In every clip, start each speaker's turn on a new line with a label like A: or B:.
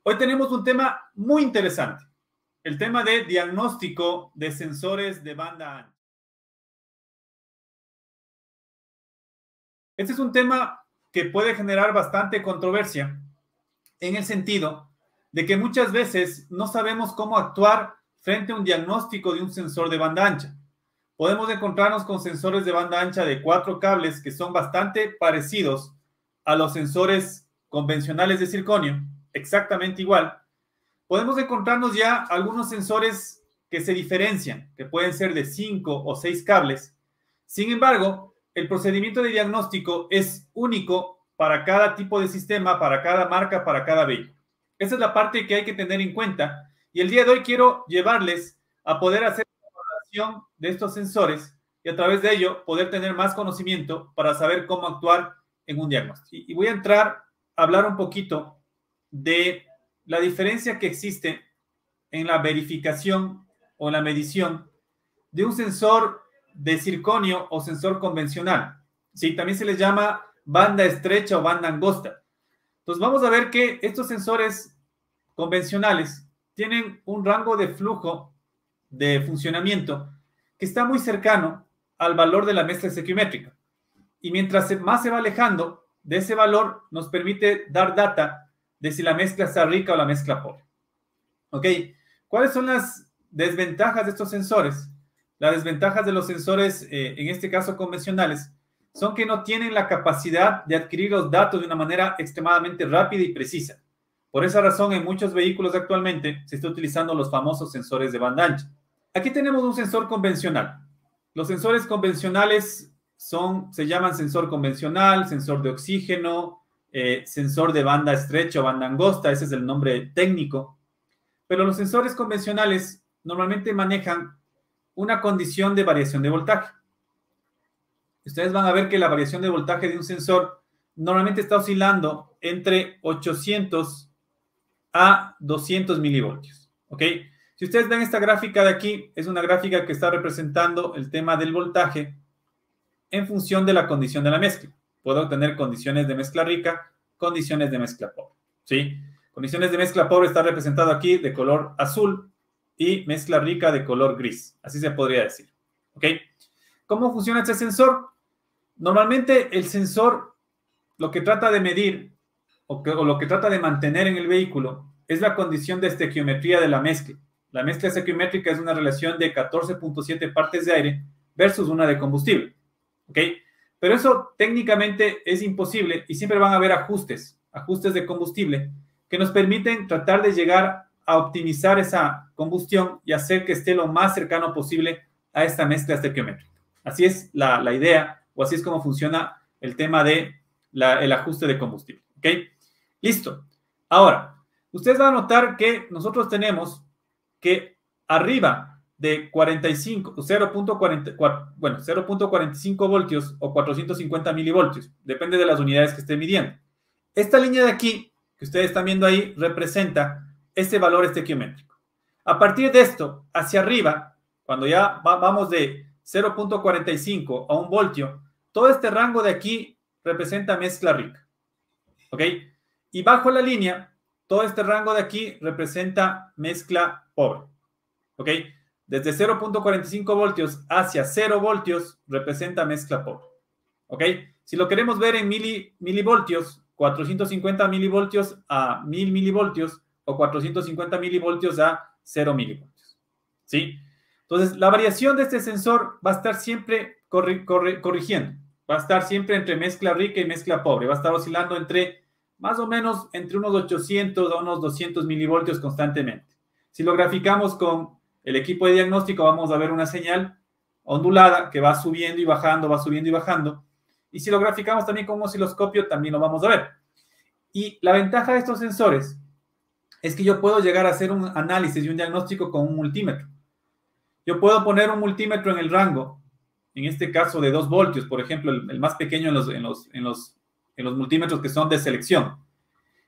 A: Hoy tenemos un tema muy interesante, el tema de diagnóstico de sensores de banda ancha. Este es un tema que puede generar bastante controversia en el sentido de que muchas veces no sabemos cómo actuar frente a un diagnóstico de un sensor de banda ancha. Podemos encontrarnos con sensores de banda ancha de 4 cables que son bastante parecidos a los sensores convencionales de circonio, exactamente igual. Podemos encontrarnos ya algunos sensores que se diferencian, que pueden ser de 5 o 6 cables. Sin embargo, el procedimiento de diagnóstico es único para cada tipo de sistema, para cada marca, para cada vehículo. Esa es la parte que hay que tener en cuenta. Y el día de hoy quiero llevarles a poder hacer una evaluación de estos sensores y a través de ello poder tener más conocimiento para saber cómo actuar en un diagnóstico. Y voy a entrar a hablar un poquito de la diferencia que existe en la verificación o la medición de un sensor de circonio o sensor convencional. Sí, también se les llama banda estrecha o banda angosta. Entonces vamos a ver que estos sensores convencionales tienen un rango de flujo de funcionamiento que está muy cercano al valor de la mezcla estequiométrica. Y mientras más se va alejando de ese valor, nos permite dar data de si la mezcla está rica o la mezcla pobre. ¿Ok? ¿Cuáles son las desventajas de estos sensores? Las desventajas de los sensores, en este caso convencionales, son que no tienen la capacidad de adquirir los datos de una manera extremadamente rápida y precisa. Por esa razón, en muchos vehículos actualmente se está utilizando los famosos sensores de banda ancha. Aquí tenemos un sensor convencional. Los sensores convencionales se llaman sensor convencional, sensor de oxígeno, sensor de banda estrecha o banda angosta, ese es el nombre técnico. Pero los sensores convencionales normalmente manejan una condición de variación de voltaje. Ustedes van a ver que la variación de voltaje de un sensor normalmente está oscilando entre 800 a 200 milivoltios. ¿Ok? Si ustedes ven esta gráfica de aquí, es una gráfica que está representando el tema del voltaje en función de la condición de la mezcla. Puedo obtener condiciones de mezcla rica, condiciones de mezcla pobre. ¿Sí? Condiciones de mezcla pobre está representado aquí de color azul y mezcla rica de color gris. Así se podría decir. ¿Ok? ¿Cómo funciona este sensor? Normalmente el sensor lo que trata de medir o lo que trata de mantener en el vehículo es la condición de estequiometría de la mezcla. La mezcla estequiométrica es una relación de 14.7 partes de aire versus una de combustible. ¿Ok? Pero eso técnicamente es imposible y siempre van a haber ajustes de combustible que nos permiten tratar de llegar a optimizar esa combustión y hacer que esté lo más cercano posible a esta mezcla estequiométrica. Así es la idea, o así es como funciona el tema de el ajuste de combustible. ¿Ok? Listo. Ahora, ustedes van a notar que nosotros tenemos que arriba de 0.45 voltios o 450 milivoltios, depende de las unidades que esté midiendo. Esta línea de aquí, que ustedes están viendo ahí, representa este valor estequiométrico. A partir de esto, hacia arriba, cuando ya vamos de 0.45 a 1 voltio, todo este rango de aquí representa mezcla rica. ¿Ok? Y bajo la línea, todo este rango de aquí representa mezcla pobre. ¿Ok? Desde 0.45 voltios hacia 0 voltios representa mezcla pobre. ¿Ok? Si lo queremos ver en milivoltios, 450 milivoltios a 1000 milivoltios o 450 milivoltios a 0 milivoltios. ¿Sí? Entonces, la variación de este sensor va a estar siempre corrigiendo. Va a estar siempre entre mezcla rica y mezcla pobre. Va a estar oscilando entre, más o menos, entre unos 800 a unos 200 milivoltios constantemente. Si lo graficamos con el equipo de diagnóstico, vamos a ver una señal ondulada que va subiendo y bajando, va subiendo y bajando. Y si lo graficamos también con un osciloscopio, también lo vamos a ver. Y la ventaja de estos sensores es que yo puedo llegar a hacer un análisis y un diagnóstico con un multímetro. Yo puedo poner un multímetro en el rango, en este caso de 2 voltios, por ejemplo, el más pequeño en los multímetros que son de selección.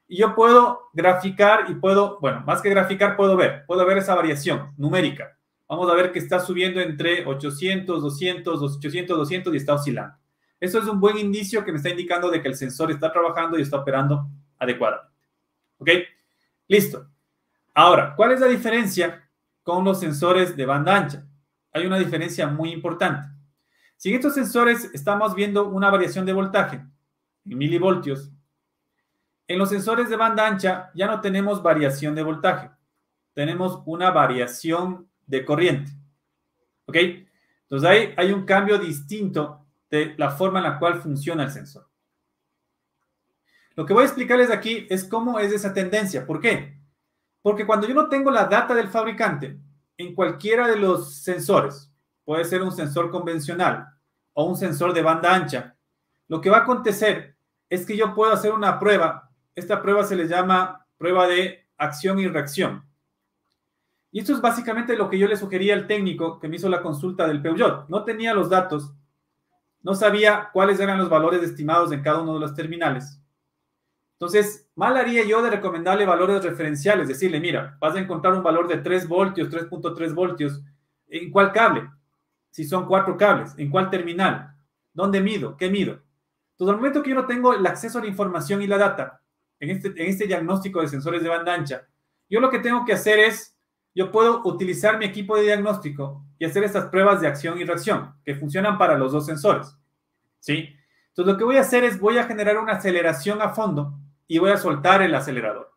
A: Y yo puedo graficar y puedo, bueno, más que graficar, puedo ver esa variación numérica. Vamos a ver que está subiendo entre 800, 200, 800, 200 y está oscilando. Eso es un buen indicio que me está indicando de que el sensor está trabajando y está operando adecuadamente. ¿Ok? Listo. Ahora, ¿cuál es la diferencia con los sensores de banda ancha? Hay una diferencia muy importante. Si en estos sensores estamos viendo una variación de voltaje en milivoltios, en los sensores de banda ancha ya no tenemos variación de voltaje, tenemos una variación de corriente. ¿Ok? Entonces ahí hay un cambio distinto de la forma en la cual funciona el sensor. Lo que voy a explicarles aquí es cómo es esa tendencia. ¿Por qué? Porque cuando yo no tengo la data del fabricante en cualquiera de los sensores, puede ser un sensor convencional o un sensor de banda ancha, lo que va a acontecer es que yo puedo hacer una prueba. Esta prueba se le llama prueba de acción y reacción. Y esto es básicamente lo que yo le sugería al técnico que me hizo la consulta del Peugeot. No tenía los datos, no sabía cuáles eran los valores estimados en cada uno de los terminales. Entonces, mal haría yo de recomendarle valores referenciales, decirle, mira, vas a encontrar un valor de 3 voltios, 3.3 voltios. ¿En cuál cable? Si son 4 cables. ¿En cuál terminal? ¿Dónde mido? ¿Qué mido? Entonces, al momento que yo no tengo el acceso a la información y la data en este diagnóstico de sensores de banda ancha, yo lo que tengo que hacer es, yo puedo utilizar mi equipo de diagnóstico y hacer estas pruebas de acción y reacción que funcionan para los dos sensores. ¿Sí? Entonces, lo que voy a hacer es, voy a generar una aceleración a fondo y voy a soltar el acelerador.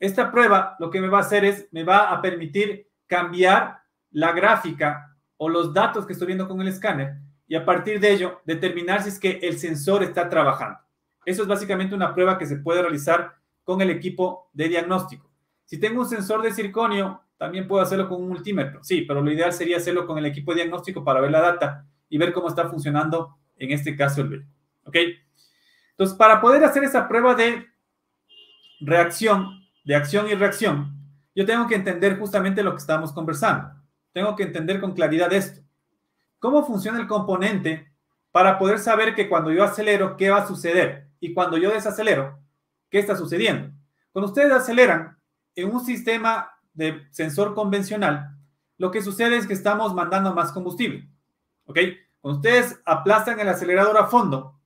A: Esta prueba lo que me va a hacer es, me va a permitir cambiar la gráfica o los datos que estoy viendo con el escáner y a partir de ello determinar si es que el sensor está trabajando. Eso es básicamente una prueba que se puede realizar con el equipo de diagnóstico. Si tengo un sensor de circonio, también puedo hacerlo con un multímetro. Sí, pero lo ideal sería hacerlo con el equipo de diagnóstico para ver la data y ver cómo está funcionando en este caso el vehículo. ¿Ok? Entonces, para poder hacer esa prueba de reacción, de acción y reacción, yo tengo que entender justamente lo que estamos conversando. Tengo que entender con claridad esto. ¿Cómo funciona el componente para poder saber que cuando yo acelero, qué va a suceder? Y cuando yo desacelero, ¿qué está sucediendo? Cuando ustedes aceleran en un sistema de sensor convencional, lo que sucede es que estamos mandando más combustible. ¿Ok? Cuando ustedes aplastan el acelerador a fondo,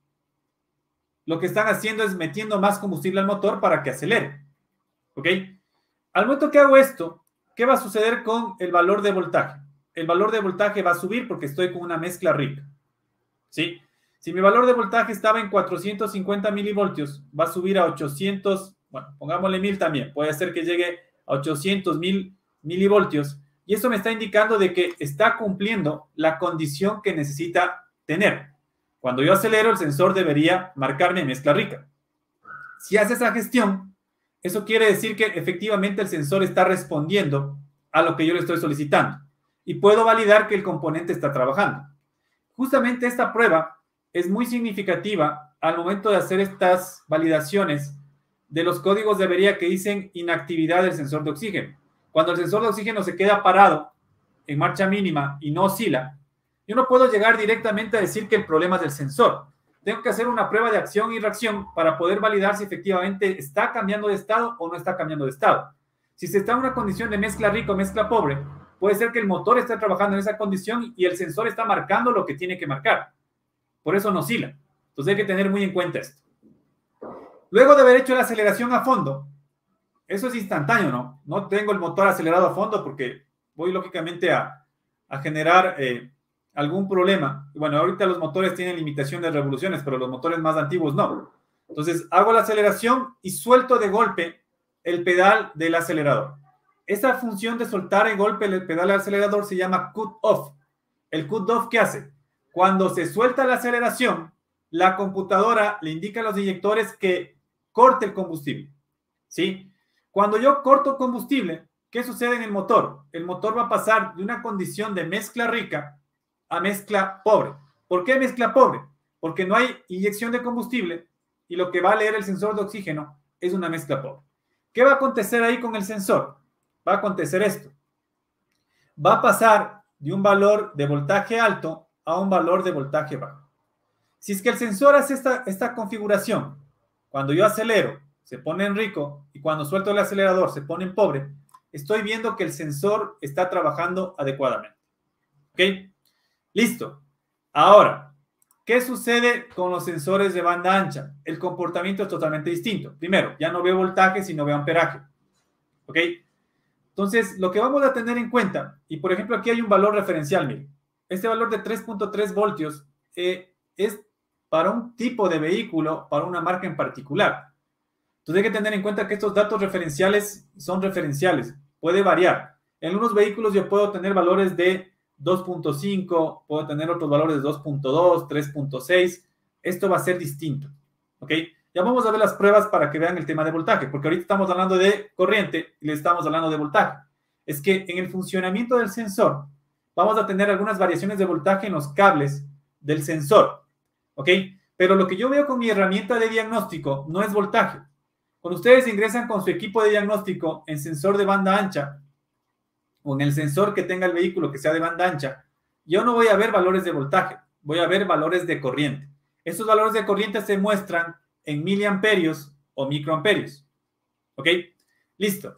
A: lo que están haciendo es metiendo más combustible al motor para que acelere. ¿Ok? Al momento que hago esto, ¿qué va a suceder con el valor de voltaje? El valor de voltaje va a subir porque estoy con una mezcla rica. ¿Sí? Si mi valor de voltaje estaba en 450 milivoltios, va a subir a 800, bueno, pongámosle 1000 también. Puede ser que llegue a 800.000 milivoltios. Y eso me está indicando de que está cumpliendo la condición que necesita tener. Cuando yo acelero, el sensor debería marcarme mezcla rica. Si hace esa gestión, eso quiere decir que efectivamente el sensor está respondiendo a lo que yo le estoy solicitando. Y puedo validar que el componente está trabajando. Justamente esta prueba es muy significativa al momento de hacer estas validaciones de los códigos de avería que dicen inactividad del sensor de oxígeno. Cuando el sensor de oxígeno se queda parado en marcha mínima y no oscila, yo no puedo llegar directamente a decir que el problema es del sensor. Tengo que hacer una prueba de acción y reacción para poder validar si efectivamente está cambiando de estado o no está cambiando de estado. Si se está en una condición de mezcla rica o mezcla pobre, puede ser que el motor esté trabajando en esa condición y el sensor está marcando lo que tiene que marcar. Por eso no oscila. Entonces hay que tener muy en cuenta esto. Luego de haber hecho la aceleración a fondo, eso es instantáneo, ¿no? No tengo el motor acelerado a fondo porque voy lógicamente a generar algún problema. Bueno, ahorita los motores tienen limitación de revoluciones, pero los motores más antiguos no. Entonces hago la aceleración y suelto de golpe el pedal del acelerador. Esa función de soltar de golpe el pedal del acelerador se llama cut-off. ¿El cut-off qué hace? Cuando se suelta la aceleración, la computadora le indica a los inyectores que corte el combustible. ¿Sí? Cuando yo corto combustible, ¿qué sucede en el motor? El motor va a pasar de una condición de mezcla rica a mezcla pobre. ¿Por qué mezcla pobre? Porque no hay inyección de combustible y lo que va a leer el sensor de oxígeno es una mezcla pobre. ¿Qué va a acontecer ahí con el sensor? Va a acontecer esto. Va a pasar de un valor de voltaje alto a un valor de voltaje bajo. Si es que el sensor hace esta configuración, cuando yo acelero, se pone en rico y cuando suelto el acelerador se pone en pobre, estoy viendo que el sensor está trabajando adecuadamente. ¿Ok? Listo. Ahora, ¿qué sucede con los sensores de banda ancha? El comportamiento es totalmente distinto. Primero, ya no veo voltaje, sino veo amperaje. ¿Ok? Entonces, lo que vamos a tener en cuenta, y por ejemplo aquí hay un valor referencial, miren, este valor de 3.3 voltios es para un tipo de vehículo, para una marca en particular. Entonces hay que tener en cuenta que estos datos referenciales son referenciales, puede variar. En unos vehículos yo puedo tener valores de 2.5, puedo tener otros valores de 2.2, 3.6, esto va a ser distinto, ¿ok? Ya vamos a ver las pruebas para que vean el tema de voltaje, porque ahorita estamos hablando de corriente y le estamos hablando de voltaje. Es que en el funcionamiento del sensor vamos a tener algunas variaciones de voltaje en los cables del sensor, ¿ok? Pero lo que yo veo con mi herramienta de diagnóstico no es voltaje. Cuando ustedes ingresan con su equipo de diagnóstico en sensor de banda ancha o en el sensor que tenga el vehículo que sea de banda ancha, yo no voy a ver valores de voltaje, voy a ver valores de corriente. Estos valores de corriente se muestran en miliamperios o microamperios. ¿Ok? Listo.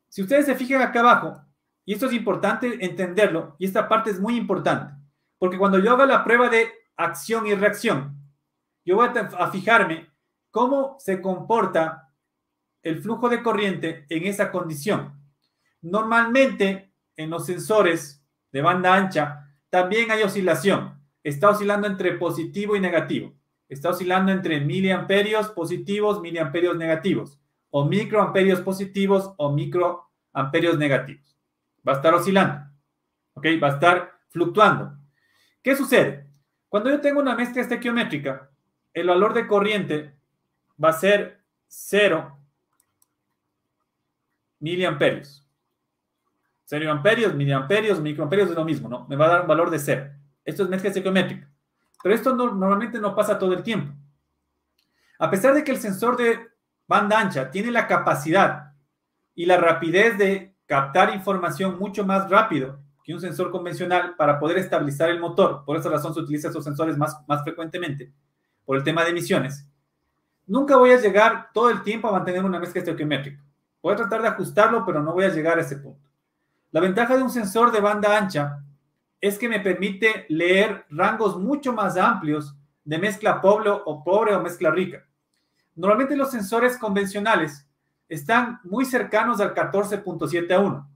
A: Si ustedes se fijan acá abajo, y esto es importante entenderlo, y esta parte es muy importante, porque cuando yo haga la prueba de acción y reacción, yo voy a fijarme cómo se comporta el flujo de corriente en esa condición. Normalmente, en los sensores de banda ancha, también hay oscilación. Está oscilando entre positivo y negativo. Está oscilando entre miliamperios positivos, miliamperios negativos, o microamperios positivos o microamperios negativos. Va a estar oscilando, ¿ok? Va a estar fluctuando. ¿Qué sucede? Cuando yo tengo una mezcla estequiométrica, el valor de corriente va a ser 0 miliamperios. 0 amperios, miliamperios, microamperios es lo mismo, ¿no? Me va a dar un valor de 0. Esto es mezcla estequiométrica. Pero esto normalmente no pasa todo el tiempo. A pesar de que el sensor de banda ancha tiene la capacidad y la rapidez de captar información mucho más rápido que un sensor convencional para poder estabilizar el motor, por esa razón se utilizan esos sensores más frecuentemente, por el tema de emisiones, nunca voy a llegar todo el tiempo a mantener una mezcla estequiométrica. Voy a tratar de ajustarlo, pero no voy a llegar a ese punto. La ventaja de un sensor de banda ancha es que me permite leer rangos mucho más amplios de mezcla pobre o mezcla rica. Normalmente los sensores convencionales están muy cercanos al 14.7 a 1.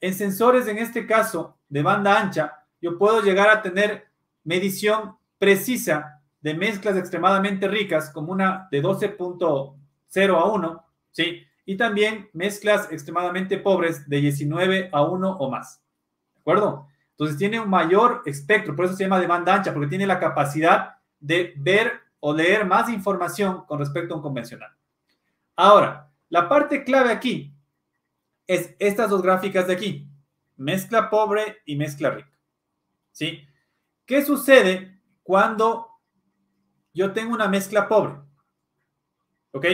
A: En sensores, en este caso, de banda ancha, yo puedo llegar a tener medición precisa de mezclas extremadamente ricas, como una de 12.0 a 1, ¿sí? Y también mezclas extremadamente pobres de 19 a 1 o más. ¿De acuerdo? Entonces tiene un mayor espectro, por eso se llama de banda ancha, porque tiene la capacidad de ver o leer más información con respecto a un convencional. Ahora, la parte clave aquí es estas dos gráficas de aquí, mezcla pobre y mezcla rica. ¿Sí? ¿Qué sucede cuando yo tengo una mezcla pobre? ¿Ok?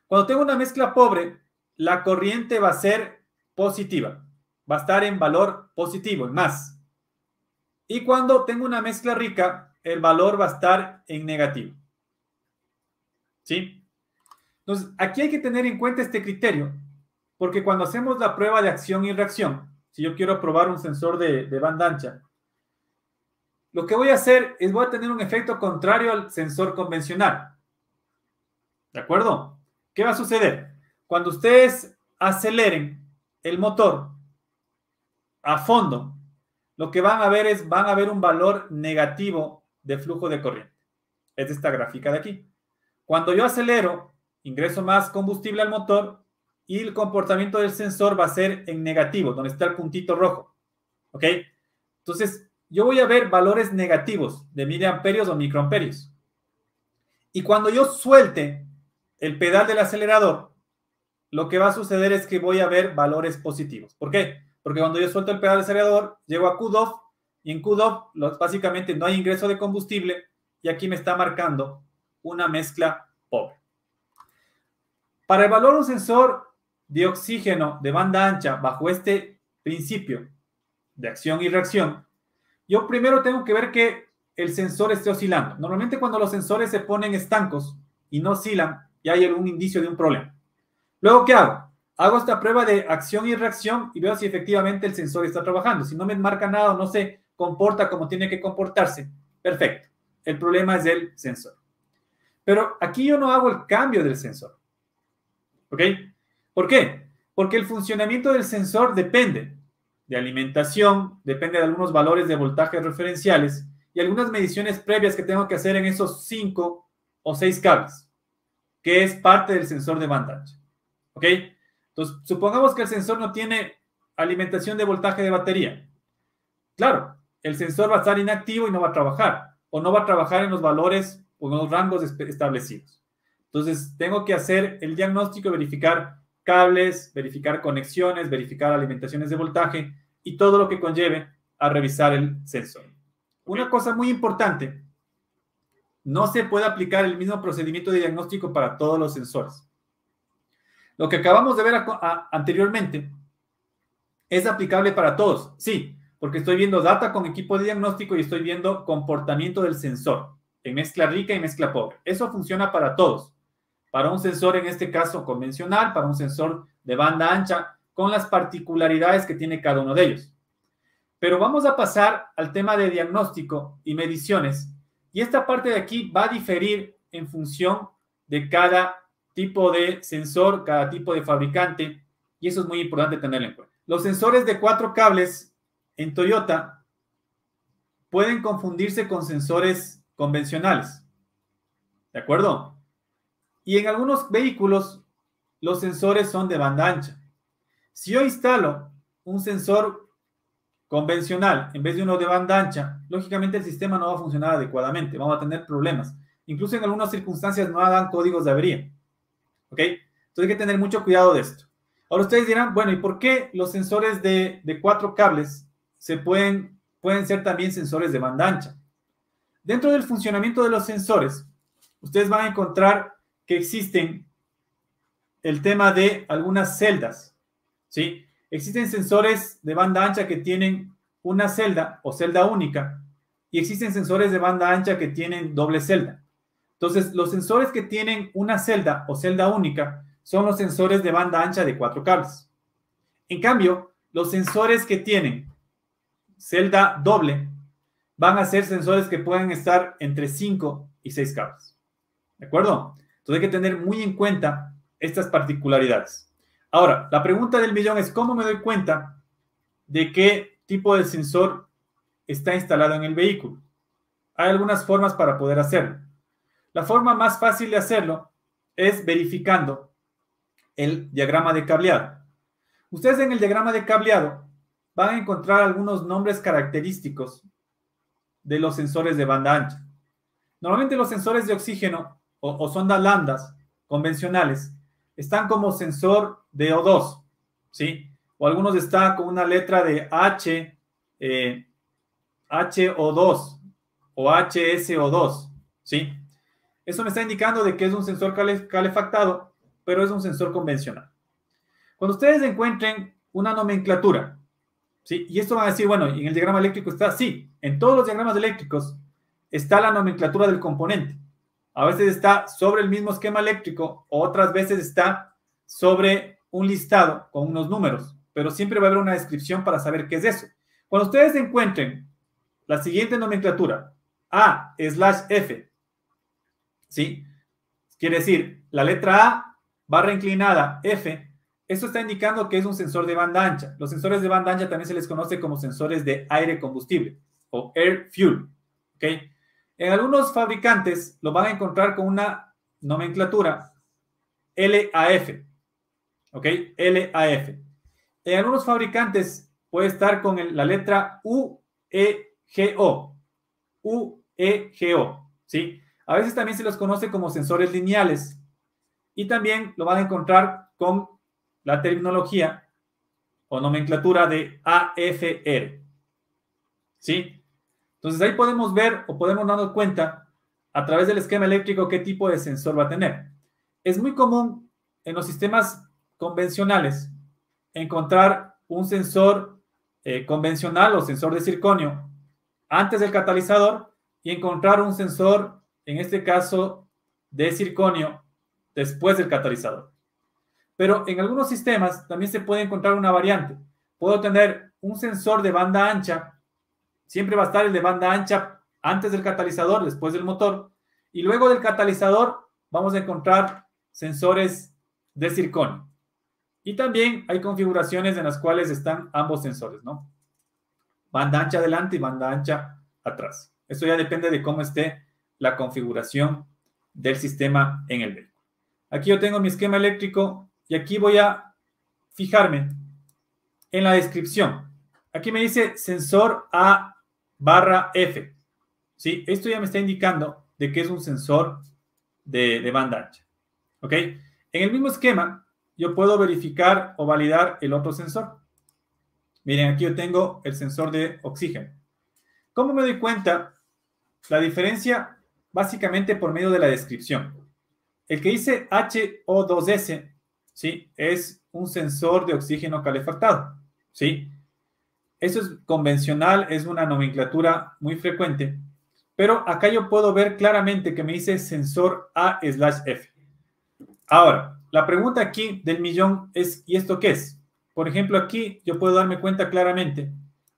A: Cuando tengo una mezcla pobre, la corriente va a ser positiva, va a estar en valor positivo, en más. Y cuando tengo una mezcla rica, el valor va a estar en negativo. ¿Sí? Entonces, aquí hay que tener en cuenta este criterio, porque cuando hacemos la prueba de acción y reacción, si yo quiero probar un sensor de banda ancha, lo que voy a hacer es voy a tener un efecto contrario al sensor convencional. ¿De acuerdo? ¿Qué va a suceder? Cuando ustedes aceleren el motor a fondo, lo que van a ver es, van a ver un valor negativo de flujo de corriente. Es esta gráfica de aquí. Cuando yo acelero, ingreso más combustible al motor y el comportamiento del sensor va a ser en negativo, donde está el puntito rojo. ¿Ok? Entonces, yo voy a ver valores negativos de miliamperios o microamperios. Y cuando yo suelte el pedal del acelerador, lo que va a suceder es que voy a ver valores positivos. ¿Por qué? Porque cuando yo suelto el pedal del acelerador, llego a Q-off y en Q-off básicamente no hay ingreso de combustible y aquí me está marcando una mezcla pobre. Para evaluar un sensor de oxígeno de banda ancha bajo este principio de acción y reacción, yo primero tengo que ver que el sensor esté oscilando. Normalmente cuando los sensores se ponen estancos y no oscilan, ya hay algún indicio de un problema. Luego, ¿qué hago? Hago esta prueba de acción y reacción y veo si efectivamente el sensor está trabajando. Si no me marca nada o no se comporta como tiene que comportarse, perfecto. El problema es el sensor. Pero aquí yo no hago el cambio del sensor. ¿Ok? ¿Por qué? Porque el funcionamiento del sensor depende de alimentación, depende de algunos valores de voltaje referenciales y algunas mediciones previas que tengo que hacer en esos 5 o 6 cables, que es parte del sensor de banda ancha. ¿Ok? Entonces, supongamos que el sensor no tiene alimentación de voltaje de batería. Claro, el sensor va a estar inactivo y no va a trabajar, o no va a trabajar en los valores o en los rangos establecidos. Entonces, tengo que hacer el diagnóstico, verificar cables, verificar conexiones, verificar alimentaciones de voltaje y todo lo que conlleve a revisar el sensor. Una cosa muy importante, no se puede aplicar el mismo procedimiento de diagnóstico para todos los sensores. Lo que acabamos de ver anteriormente es aplicable para todos, sí, porque estoy viendo data con equipo de diagnóstico y estoy viendo comportamiento del sensor en mezcla rica y mezcla pobre. Eso funciona para todos. Para un sensor, en este caso, convencional, para un sensor de banda ancha, con las particularidades que tiene cada uno de ellos. Pero vamos a pasar al tema de diagnóstico y mediciones. Y esta parte de aquí va a diferir en función de cada tipo de sensor, cada tipo de fabricante, y eso es muy importante tenerlo en cuenta. Los sensores de 4 cables en Toyota pueden confundirse con sensores convencionales. ¿De acuerdo? Y en algunos vehículos, los sensores son de banda ancha. Si yo instalo un sensor convencional en vez de uno de banda ancha, lógicamente el sistema no va a funcionar adecuadamente, vamos a tener problemas. Incluso en algunas circunstancias no hagan códigos de avería. ¿Ok? Entonces hay que tener mucho cuidado de esto. Ahora ustedes dirán, bueno, ¿y por qué los sensores de 4 cables pueden ser también sensores de banda ancha? Dentro del funcionamiento de los sensores, ustedes van a encontrar que existen el tema de algunas celdas, ¿sí? Existen sensores de banda ancha que tienen una celda o celda única y existen sensores de banda ancha que tienen doble celda. Entonces, los sensores que tienen una celda o celda única son los sensores de banda ancha de 4 cables. En cambio, los sensores que tienen celda doble van a ser sensores que pueden estar entre 5 y 6 cables. ¿De acuerdo? Entonces hay que tener muy en cuenta estas particularidades. Ahora, la pregunta del millón es, ¿cómo me doy cuenta de qué tipo de sensor está instalado en el vehículo? Hay algunas formas para poder hacerlo. La forma más fácil de hacerlo es verificando el diagrama de cableado. Ustedes en el diagrama de cableado van a encontrar algunos nombres característicos de los sensores de banda ancha. Normalmente los sensores de oxígeno o sondas lambdas convencionales están como sensor de O2, ¿sí? O algunos están con una letra de HO2 o HSO2, ¿sí? Eso me está indicando de que es un sensor calefactado, pero es un sensor convencional. Cuando ustedes encuentren una nomenclatura, ¿sí? Y esto van a decir, bueno, ¿y en el diagrama eléctrico está? Sí, en todos los diagramas eléctricos está la nomenclatura del componente. A veces está sobre el mismo esquema eléctrico, o otras veces está sobre un listado con unos números, pero siempre va a haber una descripción para saber qué es eso. Cuando ustedes encuentren la siguiente nomenclatura, A/F, ¿sí? Quiere decir, la letra A, barra inclinada, F, esto está indicando que es un sensor de banda ancha. Los sensores de banda ancha también se les conoce como sensores de aire combustible o air fuel, ¿ok? En algunos fabricantes lo van a encontrar con una nomenclatura LAF, ¿ok? LAF. En algunos fabricantes puede estar con la letra UEGO, UEGO, ¿sí? A veces también se los conoce como sensores lineales y también lo van a encontrar con la terminología o nomenclatura de AFR, ¿sí? Entonces ahí podemos ver o podemos darnos cuenta a través del esquema eléctrico qué tipo de sensor va a tener. Es muy común en los sistemas convencionales encontrar un sensor convencional o sensor de circonio antes del catalizador y encontrar un sensor, en este caso, de circonio después del catalizador. Pero en algunos sistemas también se puede encontrar una variante. Puedo tener un sensor de banda ancha, siempre va a estar el de banda ancha antes del catalizador, después del motor, y luego del catalizador vamos a encontrar sensores de circonio. Y también hay configuraciones en las cuales están ambos sensores, ¿no? Banda ancha adelante y banda ancha atrás. Eso ya depende de cómo esté la configuración del sistema en el vehículo. Aquí yo tengo mi esquema eléctrico y aquí voy a fijarme en la descripción. Aquí me dice sensor A/F. ¿Sí? Esto ya me está indicando de que es un sensor de banda ancha. ¿Ok? En el mismo esquema, yo puedo verificar o validar el otro sensor. Miren, aquí yo tengo el sensor de oxígeno. ¿Cómo me doy cuenta? La diferencia, básicamente por medio de la descripción. El que dice HO2S, ¿sí? Es un sensor de oxígeno calefactado, ¿sí? Eso es convencional, es una nomenclatura muy frecuente, pero acá yo puedo ver claramente que me dice sensor A/F. Ahora, la pregunta aquí del millón es, ¿y esto qué es? Por ejemplo, aquí yo puedo darme cuenta claramente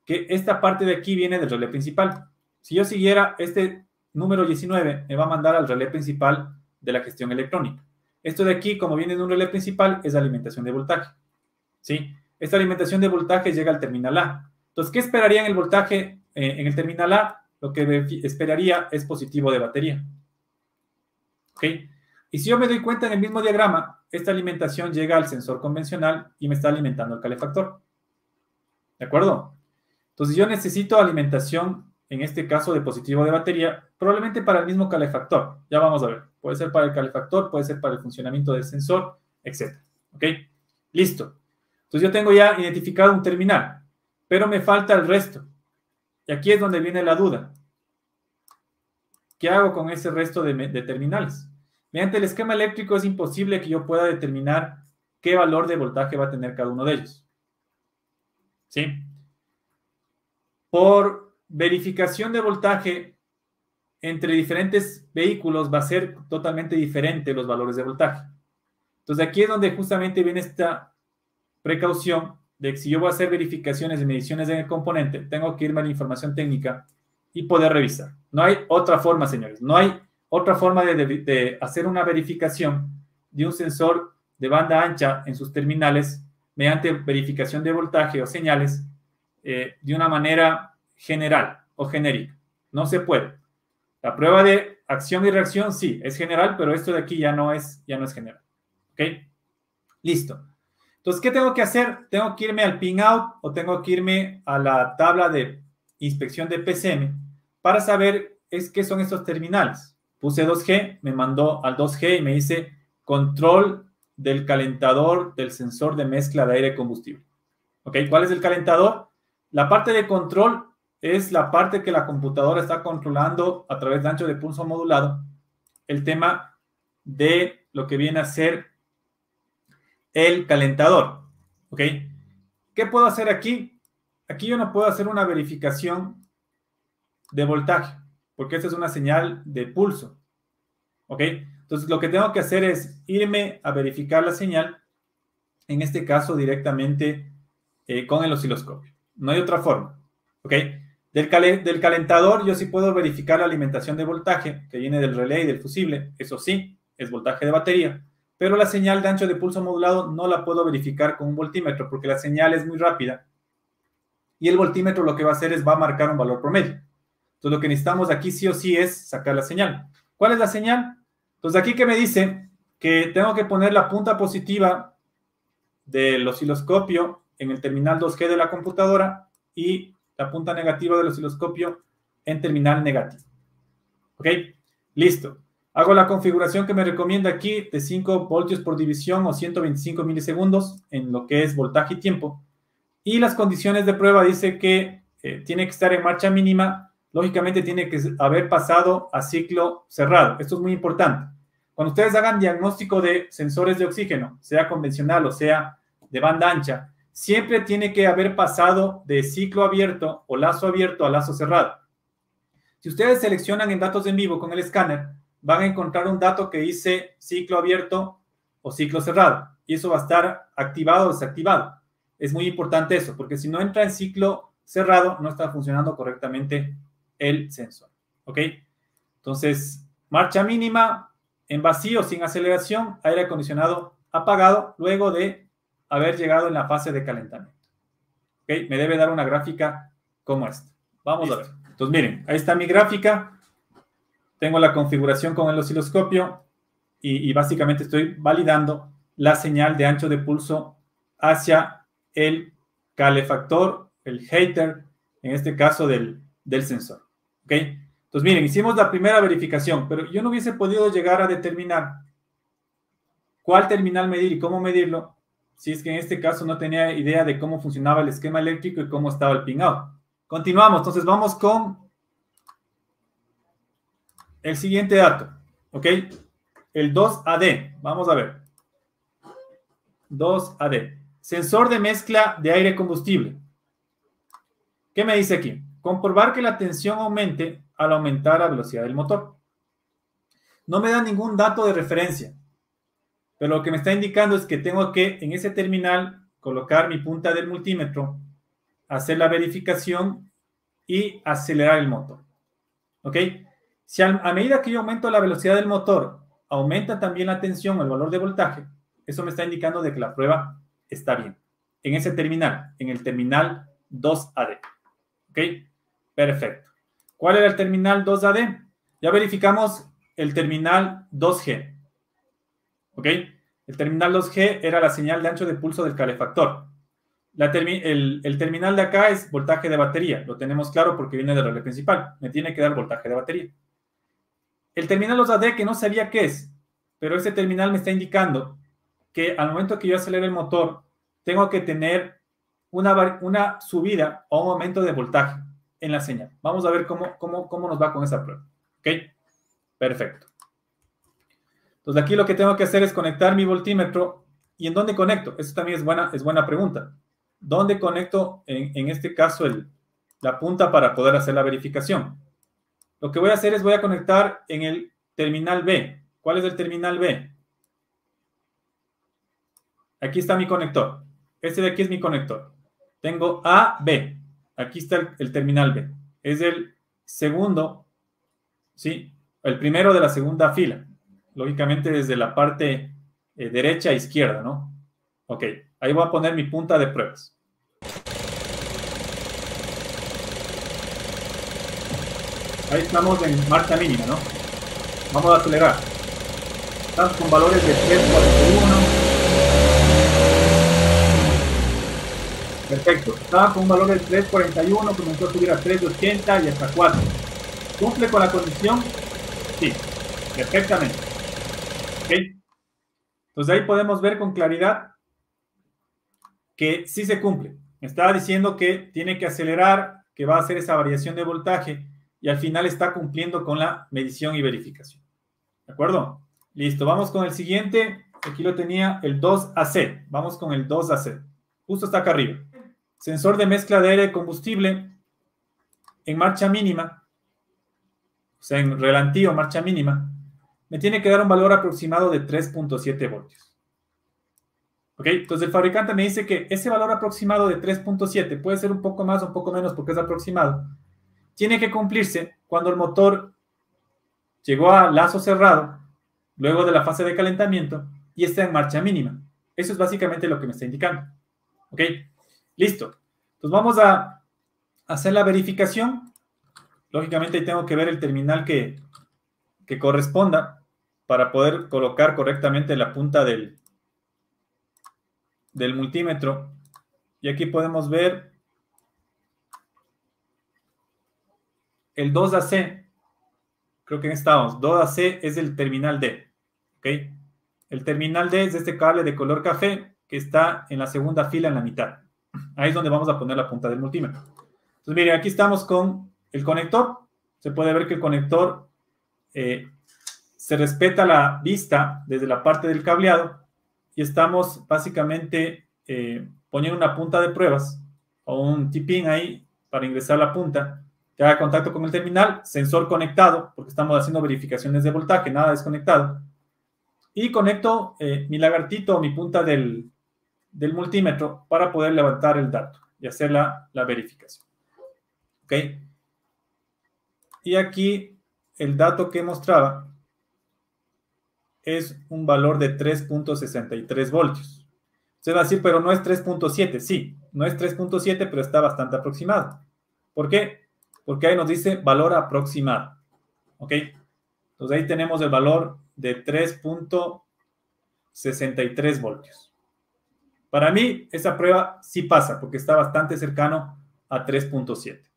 A: que esta parte de aquí viene del relé principal. Si yo siguiera este número 19, me va a mandar al relé principal de la gestión electrónica. Esto de aquí, como viene de un relé principal, es alimentación de voltaje. ¿Sí? Esta alimentación de voltaje llega al terminal A. Entonces, ¿qué esperaría en el voltaje en el terminal A? Lo que esperaría es positivo de batería. ¿Ok? Y si yo me doy cuenta en el mismo diagrama, esta alimentación llega al sensor convencional y me está alimentando el calefactor. ¿De acuerdo? Entonces yo necesito alimentación, en este caso de positivo de batería, probablemente para el mismo calefactor. Ya vamos a ver. Puede ser para el calefactor, puede ser para el funcionamiento del sensor, etc. ¿Ok? Listo. Entonces yo tengo ya identificado un terminal, pero me falta el resto. Y aquí es donde viene la duda. ¿Qué hago con ese resto de terminales? Mediante el esquema eléctrico es imposible que yo pueda determinar qué valor de voltaje va a tener cada uno de ellos. ¿Sí? Por verificación de voltaje entre diferentes vehículos va a ser totalmente diferente los valores de voltaje. Entonces aquí es donde justamente viene esta precaución de que si yo voy a hacer verificaciones y mediciones en el componente, tengo que irme a la información técnica y poder revisar. No hay otra forma, señores. No hay otra forma de hacer una verificación de un sensor de banda ancha en sus terminales mediante verificación de voltaje o señales de una manera general o genérica. No se puede. La prueba de acción y reacción sí, es general, pero esto de aquí ya no es general. ¿Ok? Listo. Entonces, ¿qué tengo que hacer? ¿Tengo que irme al pin out o tengo que irme a la tabla de inspección de PCM para saber qué son estos terminales? Puse 2G, me mandó al 2G y me dice control del calentador del sensor de mezcla de aire y combustible. ¿Ok? ¿Cuál es el calentador? La parte de control es la parte que la computadora está controlando a través de ancho de pulso modulado. El tema de lo que viene a ser el calentador. ¿Ok? ¿Qué puedo hacer aquí? Aquí yo no puedo hacer una verificación de voltaje, porque esta es una señal de pulso. ¿Ok? Entonces, lo que tengo que hacer es irme a verificar la señal, en este caso directamente con el osciloscopio. No hay otra forma. ¿Ok? Del calentador yo sí puedo verificar la alimentación de voltaje que viene del relé y del fusible. Eso sí, es voltaje de batería. Pero la señal de ancho de pulso modulado no la puedo verificar con un voltímetro porque la señal es muy rápida. Y el voltímetro lo que va a hacer es va a marcar un valor promedio. Entonces lo que necesitamos aquí sí o sí es sacar la señal. ¿Cuál es la señal? Entonces aquí que me dice que tengo que poner la punta positiva del osciloscopio en el terminal 2G de la computadora y la punta negativa del osciloscopio en terminal negativo. ¿Ok? Listo. Hago la configuración que me recomienda aquí de 5 voltios por división o 125 milisegundos en lo que es voltaje y tiempo. Y las condiciones de prueba dice que tiene que estar en marcha mínima. Lógicamente tiene que haber pasado a ciclo cerrado. Esto es muy importante. Cuando ustedes hagan diagnóstico de sensores de oxígeno, sea convencional o sea de banda ancha, siempre tiene que haber pasado de ciclo abierto o lazo abierto a lazo cerrado. Si ustedes seleccionan en datos en vivo con el escáner, van a encontrar un dato que dice ciclo abierto o ciclo cerrado. Y eso va a estar activado o desactivado. Es muy importante eso, porque si no entra en ciclo cerrado, no está funcionando correctamente el sensor. ¿Ok? Entonces, marcha mínima en vacío, sin aceleración, aire acondicionado apagado, luego de haber llegado en la fase de calentamiento. ¿Okay? Me debe dar una gráfica como esta. Vamos a ver. Entonces, miren, ahí está mi gráfica. Tengo la configuración con el osciloscopio y básicamente estoy validando la señal de ancho de pulso hacia el calefactor, el heater, en este caso del sensor. ¿Ok? Entonces, miren, hicimos la primera verificación, pero yo no hubiese podido llegar a determinar cuál terminal medir y cómo medirlo si es que en este caso no tenía idea de cómo funcionaba el esquema eléctrico y cómo estaba el pin-out. Continuamos, entonces vamos con el siguiente dato, ¿ok? El 2AD, vamos a ver. 2AD, sensor de mezcla de aire-combustible. ¿Qué me dice aquí? Comprobar que la tensión aumente al aumentar la velocidad del motor. No me da ningún dato de referencia, pero lo que me está indicando es que tengo que en ese terminal colocar mi punta del multímetro, hacer la verificación y acelerar el motor. ¿Ok? Si a medida que yo aumento la velocidad del motor, aumenta también la tensión o el valor de voltaje, eso me está indicando de que la prueba está bien. En ese terminal, en el terminal 2AD. ¿Ok? Perfecto. ¿Cuál era el terminal 2AD? Ya verificamos el terminal 2G. ¿Ok? El terminal 2G era la señal de ancho de pulso del calefactor. El terminal de acá es voltaje de batería. Lo tenemos claro porque viene del relé principal. Me tiene que dar voltaje de batería. El terminal 2AD que no sabía qué es, pero ese terminal me está indicando que al momento que yo acelere el motor, tengo que tener una subida o un aumento de voltaje en la señal. Vamos a ver cómo nos va con esa prueba. ¿Ok? Perfecto. Entonces aquí lo que tengo que hacer es conectar mi voltímetro. ¿Y en dónde conecto? Eso también es buena pregunta. ¿Dónde conecto en este caso la punta para poder hacer la verificación? Lo que voy a hacer es voy a conectar en el terminal B. ¿Cuál es el terminal B? Aquí está mi conector. Este de aquí es mi conector. Tengo A, B. Aquí está el terminal B. Es el segundo, ¿sí? El primero de la segunda fila. Lógicamente desde la parte derecha a izquierda, ¿no? Ok, ahí voy a poner mi punta de pruebas. Ahí estamos en marcha mínima, ¿no? Vamos a acelerar. Estamos con valores de 3.41. Perfecto. Estaba con un valor de 3.41, comenzó a subir a 3.80 y hasta 4. ¿Cumple con la condición? Sí, perfectamente. ¿Ok? Entonces ahí podemos ver con claridad que sí se cumple. Me estaba diciendo que tiene que acelerar, que va a hacer esa variación de voltaje y al final está cumpliendo con la medición y verificación. ¿De acuerdo? Listo, vamos con el siguiente. Aquí lo tenía, el 2AC. Vamos con el 2AC. Justo está acá arriba. Sensor de mezcla de aire y combustible en marcha mínima, o sea, en relativo marcha mínima, me tiene que dar un valor aproximado de 3.7 voltios. ¿Ok? Entonces el fabricante me dice que ese valor aproximado de 3.7 puede ser un poco más o un poco menos porque es aproximado. Tiene que cumplirse cuando el motor llegó a lazo cerrado, luego de la fase de calentamiento, y está en marcha mínima. Eso es básicamente lo que me está indicando. ¿Ok? Listo. Entonces vamos a hacer la verificación. Lógicamente tengo que ver el terminal que corresponda para poder colocar correctamente la punta del multímetro. Y aquí podemos ver el 2AC. Creo que estamos. 2AC es el terminal D. ¿Ok? El terminal D es este cable de color café que está en la segunda fila en la mitad. Ahí es donde vamos a poner la punta del multímetro. Entonces, miren, aquí estamos con el conector. Se puede ver que el conector se respeta la vista desde la parte del cableado y estamos básicamente poniendo una punta de pruebas o un T-pin ahí para ingresar la punta que haga contacto con el terminal, sensor conectado, porque estamos haciendo verificaciones de voltaje, nada desconectado. Y conecto mi lagartito o mi punta del multímetro para poder levantar el dato y hacer la verificación. ¿Ok? Y aquí el dato que mostraba es un valor de 3.63 voltios. Usted va a decir, pero no es 3.7. Sí, no es 3.7, pero está bastante aproximado. ¿Por qué? Porque ahí nos dice valor aproximado. ¿Ok? Entonces ahí tenemos el valor de 3.63 voltios. Para mí, esa prueba sí pasa, porque está bastante cercano a 3.7.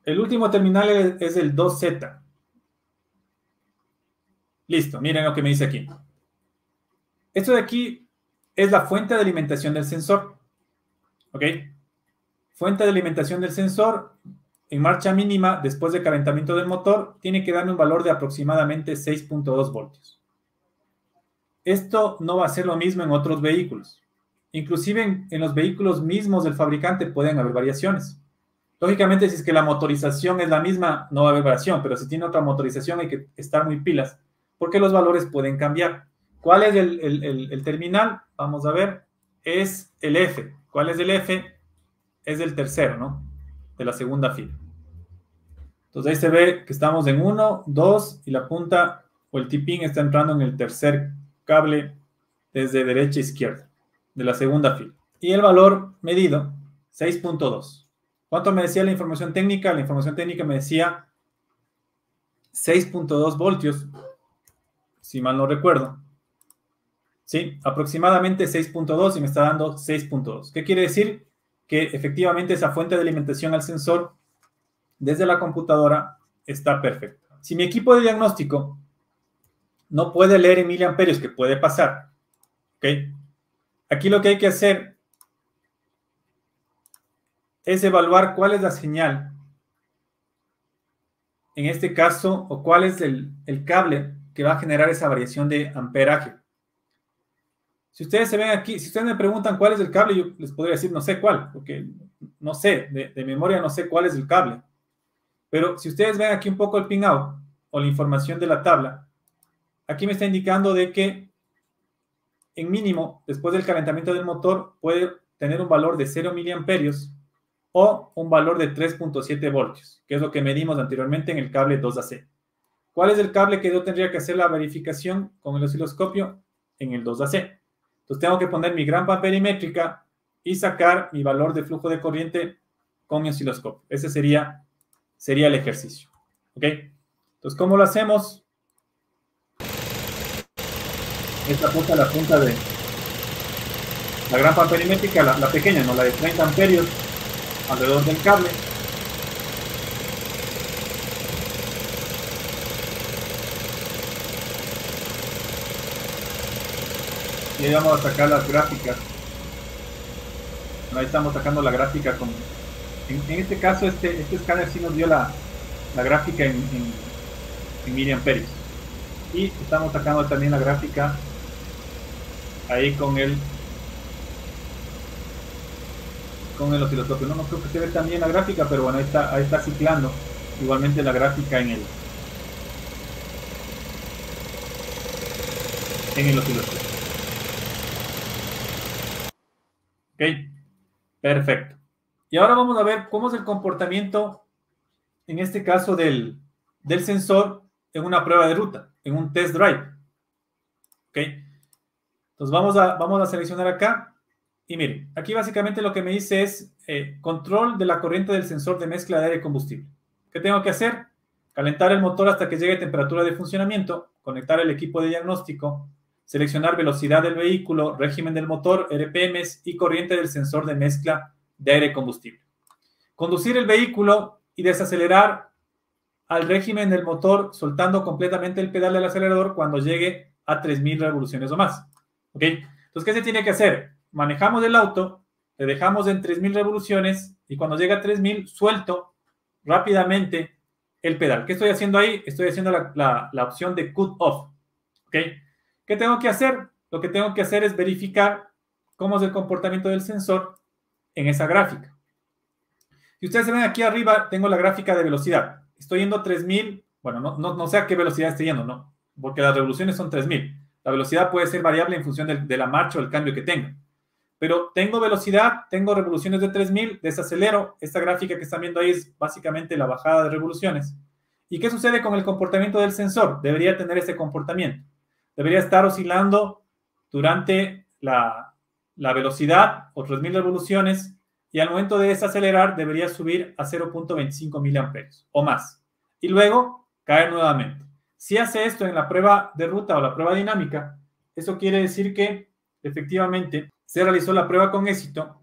A: El último terminal es el 2Z. Listo, miren lo que me dice aquí. Esto de aquí es la fuente de alimentación del sensor. ¿Ok? Fuente de alimentación del sensor en marcha mínima después de calentamiento del motor tiene que darme un valor de aproximadamente 6.2 voltios. Esto no va a ser lo mismo en otros vehículos. Inclusive en los vehículos mismos del fabricante pueden haber variaciones. Lógicamente, si es que la motorización es la misma, no va a haber variación, pero si tiene otra motorización hay que estar muy pilas, porque los valores pueden cambiar. ¿Cuál es el terminal? Vamos a ver. Es el F. ¿Cuál es el F? Es el tercero, ¿no? De la segunda fila. Entonces ahí se ve que estamos en 1, 2 y la punta o el tipín está entrando en el tercer cable desde derecha a izquierda de la segunda fila. Y el valor medido, 6.2. ¿Cuánto me decía la información técnica? La información técnica me decía 6.2 voltios, si mal no recuerdo. Sí, aproximadamente 6.2 y me está dando 6.2. ¿Qué quiere decir? Que efectivamente esa fuente de alimentación al sensor desde la computadora está perfecta. Si mi equipo de diagnóstico no puede leer en miliamperios, que puede pasar, ¿ok? Aquí lo que hay que hacer es evaluar cuál es la señal, en este caso, o cuál es el cable que va a generar esa variación de amperaje. Si ustedes se ven aquí, si ustedes me preguntan cuál es el cable, yo les podría decir no sé cuál, porque no sé, de memoria no sé cuál es el cable. Pero si ustedes ven aquí un poco el pin out o la información de la tabla, aquí me está indicando de que en mínimo, después del calentamiento del motor, puede tener un valor de 0 miliamperios o un valor de 3.7 voltios, que es lo que medimos anteriormente en el cable 2AC. ¿Cuál es el cable que yo tendría que hacer la verificación con el osciloscopio? En el 2AC. Entonces tengo que poner mi grampa perimétrica y sacar mi valor de flujo de corriente con mi osciloscopio. Ese sería el ejercicio. ¿Ok? Entonces, ¿cómo lo hacemos? Esta punta, la punta de la grampa perimétrica, la pequeña, no la de 30 amperios, alrededor del cable. Y ahí vamos a sacar las gráficas. Ahí estamos sacando la gráfica con... En este caso, este escáner sí nos dio la gráfica en miliamperios. Y estamos sacando también la gráfica ahí con el osciloscopio. No creo que se ve también la gráfica, pero bueno, ahí está ciclando igualmente la gráfica en el osciloscopio. Ok, perfecto. Y ahora vamos a ver cómo es el comportamiento, en este caso, del sensor en una prueba de ruta, en un test drive. Ok, entonces vamos a seleccionar acá. Y miren, aquí básicamente lo que me dice es control de la corriente del sensor de mezcla de aire y combustible. ¿Qué tengo que hacer? Calentar el motor hasta que llegue a temperatura de funcionamiento, conectar el equipo de diagnóstico, seleccionar velocidad del vehículo, régimen del motor, RPMs y corriente del sensor de mezcla de aire y combustible. Conducir el vehículo y desacelerar al régimen del motor soltando completamente el pedal del acelerador cuando llegue a 3000 revoluciones o más. ¿Ok? Entonces, ¿qué se tiene que hacer? Manejamos el auto, le dejamos en 3000 revoluciones y cuando llega a 3000 suelto rápidamente el pedal. ¿Qué estoy haciendo ahí? Estoy haciendo la opción de cut off. ¿Ok? ¿Qué tengo que hacer? Lo que tengo que hacer es verificar cómo es el comportamiento del sensor en esa gráfica. Si ustedes se ven aquí arriba, tengo la gráfica de velocidad. Estoy yendo a 3000, bueno, no sé a qué velocidad estoy yendo, ¿no? Porque las revoluciones son 3000. La velocidad puede ser variable en función de la marcha o el cambio que tenga. Pero tengo velocidad, tengo revoluciones de 3000, desacelero. Esta gráfica que están viendo ahí es básicamente la bajada de revoluciones. ¿Y qué sucede con el comportamiento del sensor? Debería tener ese comportamiento. Debería estar oscilando durante la la velocidad, otros 1000 revoluciones, y al momento de desacelerar debería subir a 0.25 miliamperios o más. Y luego caer nuevamente. Si hace esto en la prueba de ruta o la prueba dinámica, eso quiere decir que efectivamente se realizó la prueba con éxito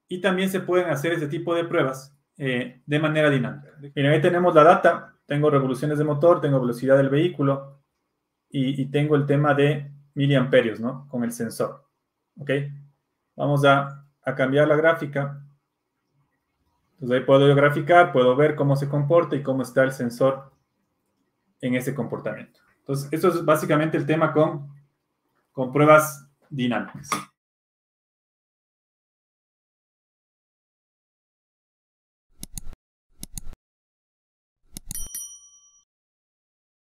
A: y también se pueden hacer ese tipo de pruebas de manera dinámica. Miren, ahí tenemos la data. Tengo revoluciones de motor, tengo velocidad del vehículo y tengo el tema de miliamperios, ¿no? Con el sensor. ¿Ok? Vamos a cambiar la gráfica. Entonces ahí puedo yo graficar, puedo ver cómo se comporta y cómo está el sensor en ese comportamiento. Entonces, eso es básicamente el tema con pruebas dinámicas.